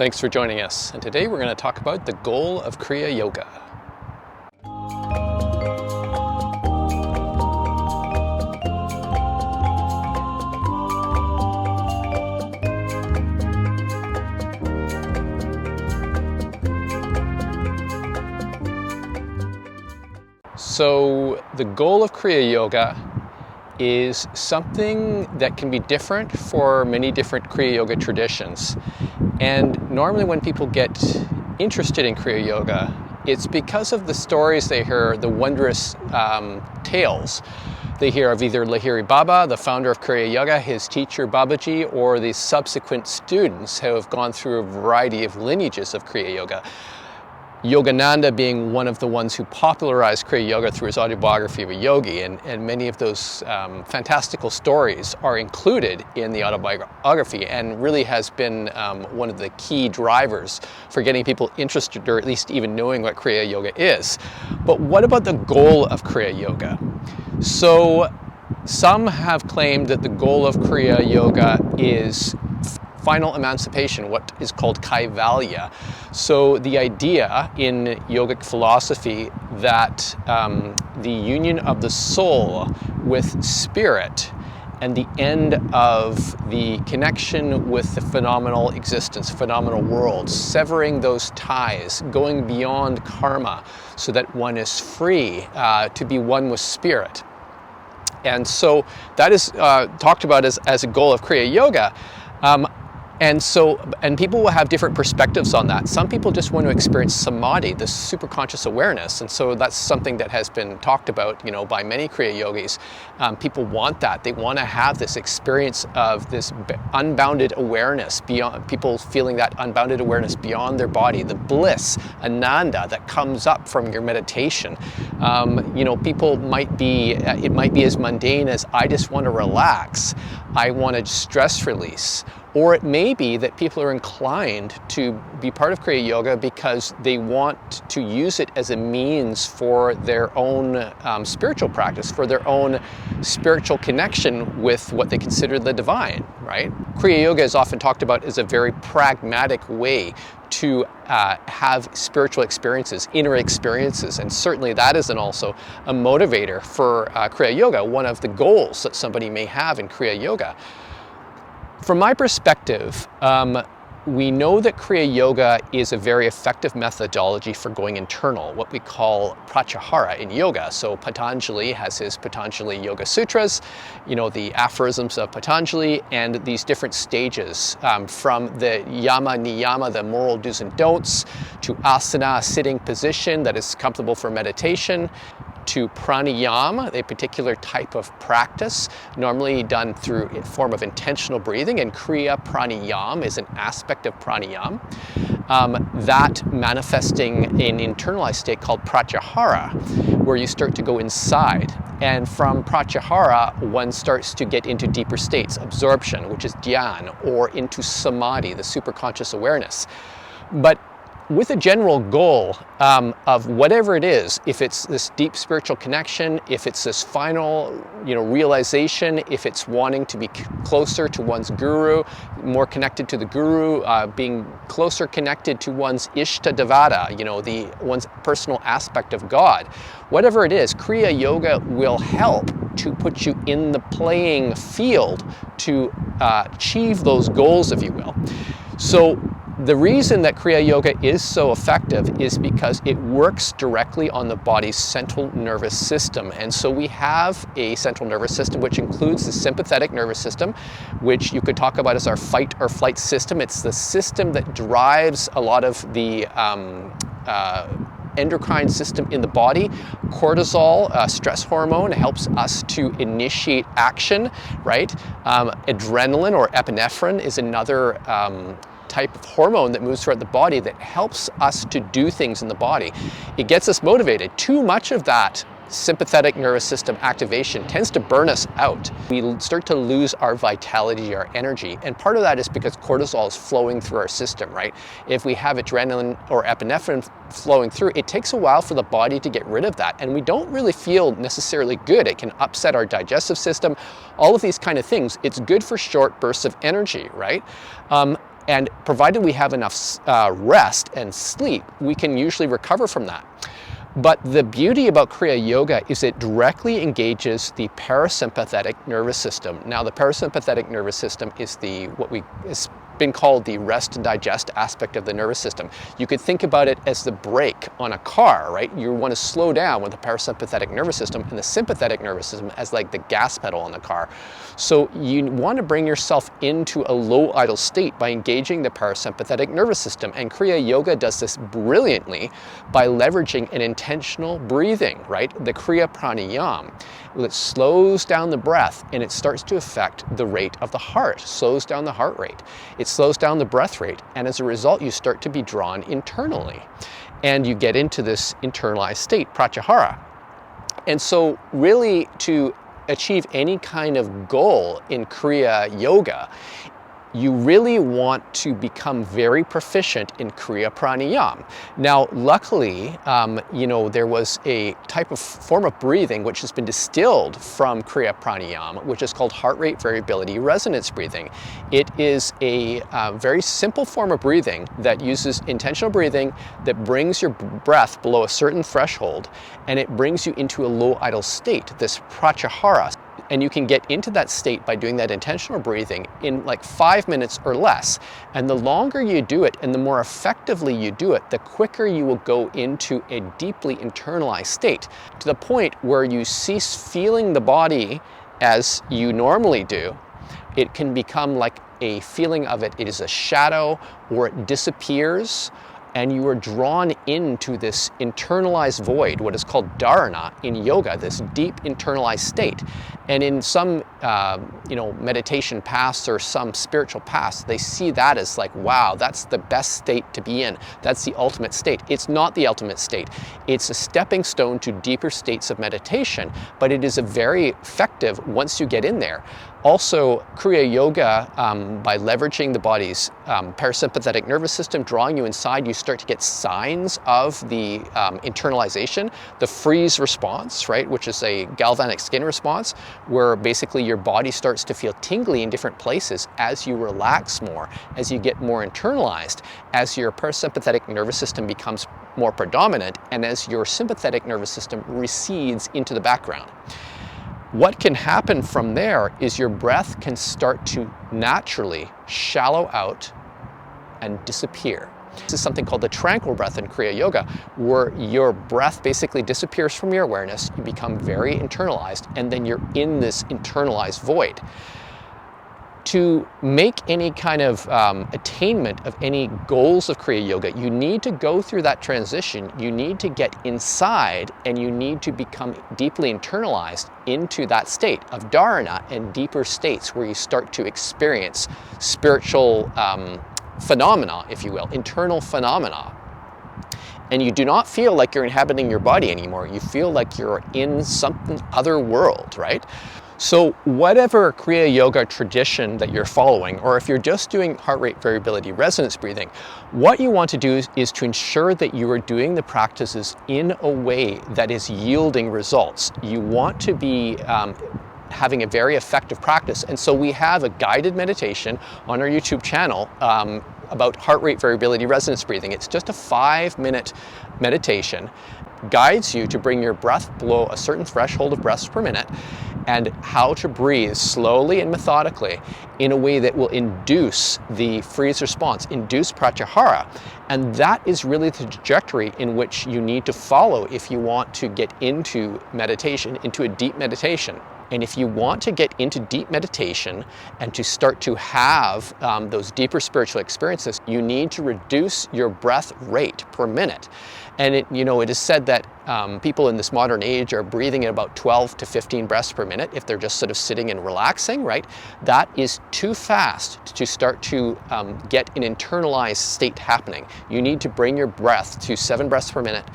Thanks for joining us, and today we're going to talk about the goal of Kriya Yoga. So the goal of Kriya Yoga is something that can be different for many different Kriya Yoga traditions. And normally when people get interested in Kriya Yoga, it's because of the stories they hear, the wondrous tales they hear of either Lahiri Baba, the founder of Kriya Yoga, his teacher Babaji, or the subsequent students who have gone through a variety of lineages of Kriya Yoga. Yogananda being one of the ones who popularized Kriya Yoga through his autobiography of a yogi, and many of those fantastical stories are included in the autobiography and really has been one of the key drivers for getting people interested, or at least even knowing what Kriya Yoga is. But what about the goal of Kriya Yoga? So some have claimed that the goal of Kriya Yoga is final emancipation, what is called kaivalya. So the idea in yogic philosophy that the union of the soul with spirit and the end of the connection with the phenomenal existence, phenomenal world, severing those ties, going beyond karma so that one is free to be one with spirit. And so that is talked about as a goal of Kriya Yoga. And people will have different perspectives on that. Some people just want to experience samadhi, this superconscious awareness. And so that's something that has been talked about, by many Kriya yogis. People want that. They want to have this experience of this unbounded awareness, beyond people feeling that unbounded awareness beyond their body, the bliss, ananda that comes up from your meditation. People might be, it might be as mundane as, I just want to relax. I want to stress release. Or it may be that people are inclined to be part of Kriya Yoga because they want to use it as a means for their own spiritual practice, for their own spiritual connection with what they consider the divine, right? Kriya Yoga is often talked about as a very pragmatic way to have spiritual experiences, inner experiences, and certainly that is also a motivator for Kriya Yoga, one of the goals that somebody may have in Kriya Yoga. From my perspective, we know that Kriya Yoga is a very effective methodology for going internal, what we call pratyahara in yoga. So Patanjali has his Patanjali Yoga Sutras, the aphorisms of Patanjali, and these different stages from the yama niyama, the moral do's and don'ts, to asana, a sitting position that is comfortable for meditation, to pranayama, a particular type of practice, normally done through a form of intentional breathing, and Kriya Pranayam is an aspect of pranayam. That manifesting in an internalized state called pratyahara, where you start to go inside. And from pratyahara, one starts to get into deeper states, absorption, which is dhyan, or into samadhi, the superconscious awareness. But with a general goal of whatever it is, if it's this deep spiritual connection, if it's this final, realization, if it's wanting to be closer to one's guru, more connected to the guru, being closer connected to one's Ishta Devata, one's personal aspect of God, whatever it is, Kriya Yoga will help to put you in the playing field to achieve those goals, if you will. So the reason that Kriya Yoga is so effective is because it works directly on the body's central nervous system. And so we have a central nervous system which includes the sympathetic nervous system, which you could talk about as our fight or flight system. It's the system that drives a lot of the endocrine system in the body. Cortisol, stress hormone, helps us to initiate action, right? Adrenaline or epinephrine is another type of hormone that moves throughout the body that helps us to do things in the body. It gets us motivated. Too much of that sympathetic nervous system activation tends to burn us out. We start to lose our vitality, our energy, and part of that is because cortisol is flowing through our system, right? If we have adrenaline or epinephrine flowing through, it takes a while for the body to get rid of that, and we don't really feel necessarily good. It can upset our digestive system, all of these kind of things. It's good for short bursts of energy, right? And provided we have enough rest and sleep, we can usually recover from that. But the beauty about Kriya Yoga is it directly engages the parasympathetic nervous system. Now, the parasympathetic nervous system is it's been called the rest and digest aspect of the nervous system. You could think about it as the brake on a car, right? You want to slow down with the parasympathetic nervous system, and the sympathetic nervous system as like the gas pedal on the car. So you want to bring yourself into a low idle state by engaging the parasympathetic nervous system. And Kriya Yoga does this brilliantly by leveraging an intentional breathing, right? The Kriya Pranayama. It slows down the breath and it starts to affect the rate of the heart, slows down the heart rate. It slows down the breath rate, and as a result, you start to be drawn internally. And you get into this internalized state, pratyahara. And so really to achieve any kind of goal in Kriya Yoga, you really want to become very proficient in Kriya Pranayama. Now, luckily, there was a type of form of breathing which has been distilled from Kriya Pranayama, which is called heart rate variability resonance breathing. It is a very simple form of breathing that uses intentional breathing that brings your breath below a certain threshold, and it brings you into a low idle state, this pratyahara. And you can get into that state by doing that intentional breathing in like 5 minutes or less. And the longer you do it and the more effectively you do it, the quicker you will go into a deeply internalized state, to the point where you cease feeling the body as you normally do. It can become like a feeling of it is a shadow, or it disappears, and you are drawn into this internalized void, what is called dharana in yoga, this deep internalized state. And in some meditation paths or some spiritual paths, they see that as like, wow, that's the best state to be in. That's the ultimate state. It's not the ultimate state. It's a stepping stone to deeper states of meditation, but it is a very effective once you get in there. Also, Kriya Yoga, by leveraging the body's parasympathetic nervous system, drawing you inside, you start to get signs of the internalization, the freeze response, right, which is a galvanic skin response, where basically your body starts to feel tingly in different places as you relax more, as you get more internalized, as your parasympathetic nervous system becomes more predominant, and as your sympathetic nervous system recedes into the background. What can happen from there is your breath can start to naturally shallow out and disappear. This is something called the tranquil breath in Kriya Yoga, where your breath basically disappears from your awareness, you become very internalized, and then you're in this internalized void. To make any kind of attainment of any goals of Kriya Yoga, you need to go through that transition. You need to get inside, and you need to become deeply internalized into that state of dharana and deeper states where you start to experience spiritual phenomena, if you will, internal phenomena. And you do not feel like you're inhabiting your body anymore. You feel like you're in something other world, right? So whatever Kriya Yoga tradition that you're following, or if you're just doing heart rate variability resonance breathing, what you want to do is to ensure that you are doing the practices in a way that is yielding results. You want to be having a very effective practice. And so we have a guided meditation on our YouTube channel about heart rate variability resonance breathing. It's just a 5-minute meditation, guides you to bring your breath below a certain threshold of breaths per minute, and how to breathe slowly and methodically in a way that will induce the freeze response, induce pratyahara. And that is really the trajectory in which you need to follow if you want to get into meditation, into a deep meditation. And if you want to get into deep meditation and to start to have those deeper spiritual experiences, you need to reduce your breath rate per minute. And it is said that people in this modern age are breathing at about 12 to 15 breaths per minute if they're just sort of sitting and relaxing, right? That is too fast to start to get an internalized state happening. You need to bring your breath to 7 breaths per minute,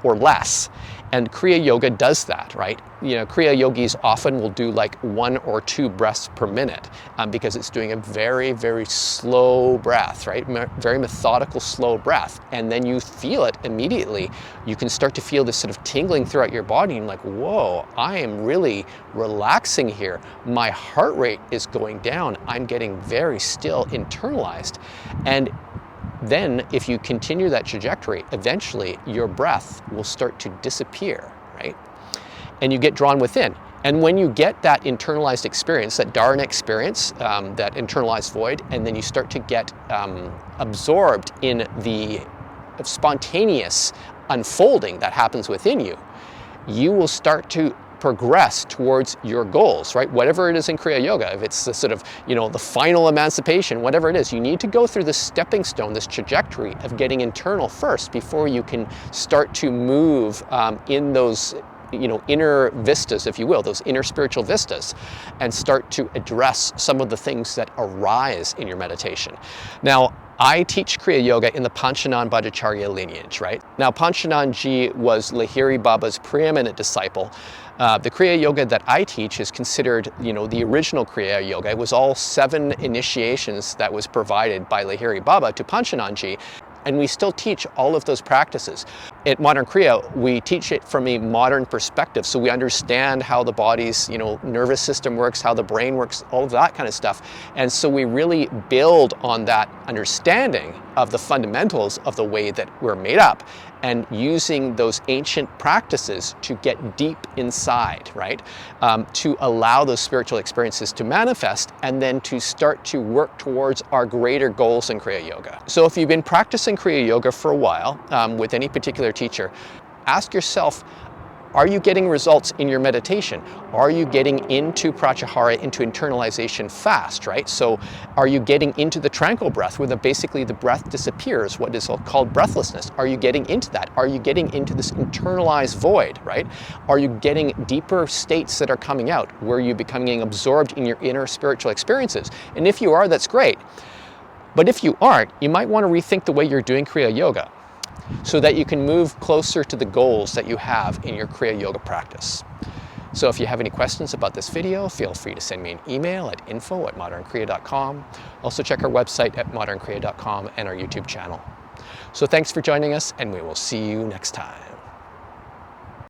or less. And Kriya Yoga does that, right? You know, Kriya Yogis often will do like 1 or 2 breaths per minute because it's doing a very, very slow breath, right? Very methodical, slow breath. And then you feel it immediately. You can start to feel this sort of tingling throughout your body and like, whoa, I am really relaxing here. My heart rate is going down. I'm getting very still, internalized. And then if you continue that trajectory, eventually your breath will start to disappear, right? And you get drawn within. And when you get that internalized experience, that dharana experience, that internalized void, and then you start to get absorbed in the spontaneous unfolding that happens within you, you will start to progress towards your goals, right? Whatever it is in Kriya Yoga, if it's the sort of, you know, the final emancipation, whatever it is, you need to go through this stepping stone, this trajectory of getting internal first before you can start to move in those, you know, inner vistas, if you will, those inner spiritual vistas, and start to address some of the things that arise in your meditation. Now, I teach Kriya Yoga in the Panchanan Bhattacharya lineage, right? Now, Panchananji was Lahiri Baba's preeminent disciple. The Kriya Yoga that I teach is considered, you know, the original Kriya Yoga. It was all 7 initiations that was provided by Lahiri Baba to Panchananji. And we still teach all of those practices. At Modern Kriya, we teach it from a modern perspective, so we understand how the body's, you know, nervous system works, how the brain works, all of that kind of stuff. And so we really build on that understanding of the fundamentals of the way that we're made up, and using those ancient practices to get deep inside, right? To allow those spiritual experiences to manifest, and then to start to work towards our greater goals in Kriya Yoga. So if you've been practicing Kriya Yoga for a while with any particular teacher, ask yourself, are you getting results in your meditation? Are you getting into pratyahara, into internalization fast, right? So are you getting into the tranquil breath where basically the breath disappears, what is called breathlessness? Are you getting into that? Are you getting into this internalized void, right? Are you getting deeper states that are coming out where you're becoming absorbed in your inner spiritual experiences? And if you are, that's great. But if you aren't, you might want to rethink the way you're doing Kriya Yoga, so that you can move closer to the goals that you have in your Kriya Yoga practice. So if you have any questions about this video, feel free to send me an email at info@modernkriya.com. Also check our website at modernkriya.com and our YouTube channel. So thanks for joining us, and we will see you next time.